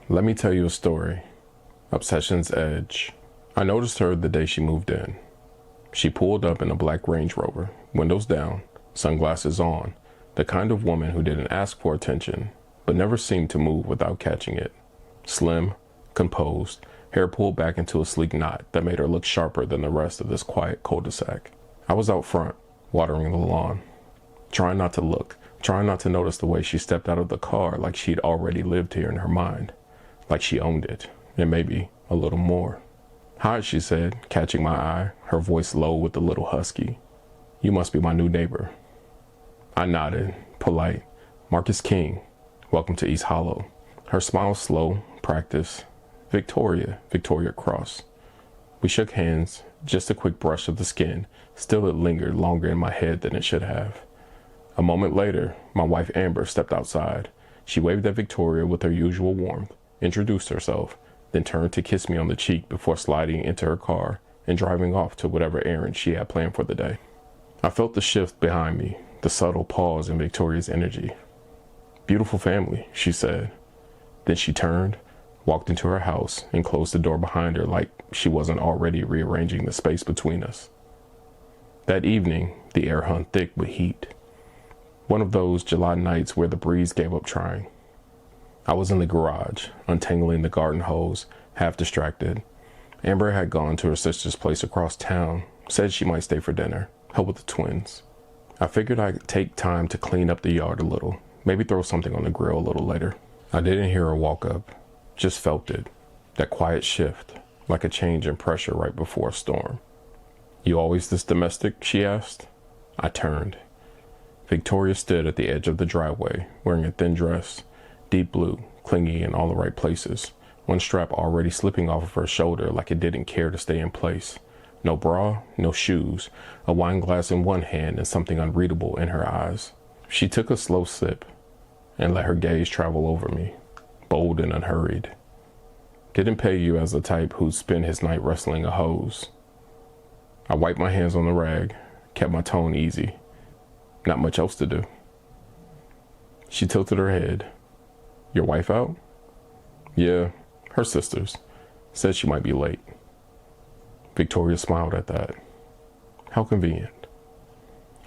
Let me tell you a story. Obsession's Edge. I noticed her the day she moved in. She pulled up in a black Range Rover, windows down, sunglasses on, the kind of woman who didn't ask for attention, but never seemed to move without catching it. Slim, composed, hair pulled back into a sleek knot that made her look sharper than the rest of this quiet cul-de-sac. I was out front, watering the lawn, trying not to look, trying not to notice the way she stepped out of the car like she'd already lived here in her mind, like she owned it, and maybe a little more. "Hi," she said, catching my eye, her voice low with a little husky. "You must be my new neighbor." I nodded, polite. "Marcus King. Welcome to East Hollow." Her smile slow, practiced. Victoria Cross. We shook hands, just a quick brush of the skin. Still it lingered longer in my head than it should have. A moment later, my wife Amber stepped outside. She waved at Victoria with her usual warmth, introduced herself, then turned to kiss me on the cheek before sliding into her car and driving off to whatever errand she had planned for the day. I felt the shift behind me, the subtle pause in Victoria's energy. "Beautiful family," she said. Then she turned, walked into her house, and closed the door behind her like she wasn't already rearranging the space between us. That evening, the air hung thick with heat. One of those July nights where the breeze gave up trying. I was in the garage, untangling the garden hose, half distracted. Amber had gone to her sister's place across town, said she might stay for dinner, help with the twins. I figured I'd take time to clean up the yard a little, maybe throw something on the grill a little later. I didn't hear her walk up, just felt it, that quiet shift, like a change in pressure right before a storm. "You always this domestic?" she asked. I turned. Victoria stood at the edge of the driveway, wearing a thin dress, deep blue, clingy in all the right places, one strap already slipping off of her shoulder like it didn't care to stay in place. No bra, no shoes, a wine glass in one hand and something unreadable in her eyes. She took a slow sip and let her gaze travel over me, bold and unhurried. "Didn't pay you as the type who'd spend his night wrestling a hose." I wiped my hands on the rag, kept my tone easy. Not much else to do. She tilted her head. "Your wife out?" "Yeah, her sisters. Said she might be late." Victoria smiled at that. How convenient.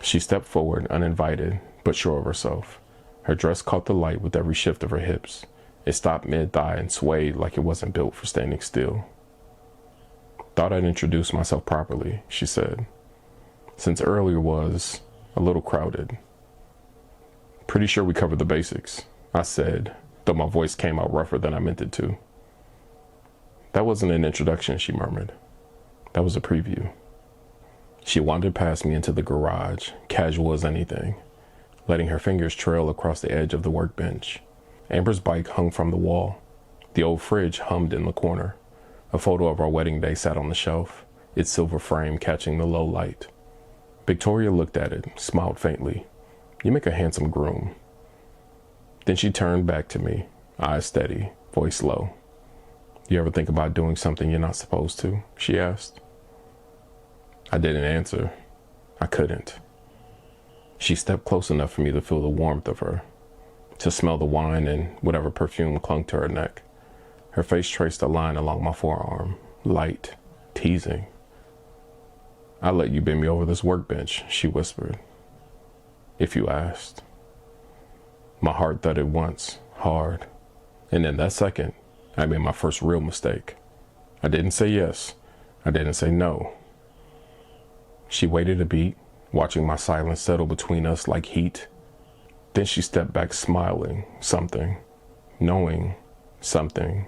She stepped forward, uninvited, but sure of herself. Her dress caught the light with every shift of her hips. It stopped mid-thigh and swayed like it wasn't built for standing still. "Thought I'd introduce myself properly," she said, "since earlier was a little crowded." "Pretty sure we covered the basics," I said, though my voice came out rougher than I meant it to. "That wasn't an introduction," she murmured. "That was a preview." She wandered past me into the garage, casual as anything, letting her fingers trail across the edge of the workbench. Amber's bike hung from the wall. The old fridge hummed in the corner. A photo of our wedding day sat on the shelf, its silver frame catching the low light. Victoria looked at it, smiled faintly. "You make a handsome groom." Then she turned back to me, eyes steady, voice low. "You ever think about doing something you're not supposed to?" she asked. I didn't answer. I couldn't. She stepped close enough for me to feel the warmth of her, to smell the wine and whatever perfume clung to her neck. Her face traced a line along my forearm, light, teasing. "I let you bend me over this workbench," she whispered. "If you asked." My heart thudded once, hard, and in that second, I made my first real mistake. I didn't say yes. I didn't say no. She waited a beat, watching my silence settle between us like heat. Then she stepped back smiling, something, knowing, something,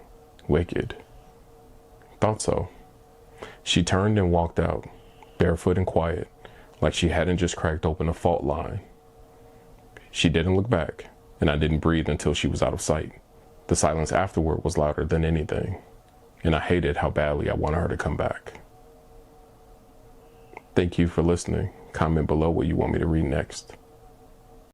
wicked. Thought so. She turned and walked out, barefoot and quiet, like she hadn't just cracked open a fault line. She didn't look back, and I didn't breathe until she was out of sight. The silence afterward was louder than anything, and I hated how badly I wanted her to come back. Thank you for listening. Comment below what you want me to read next.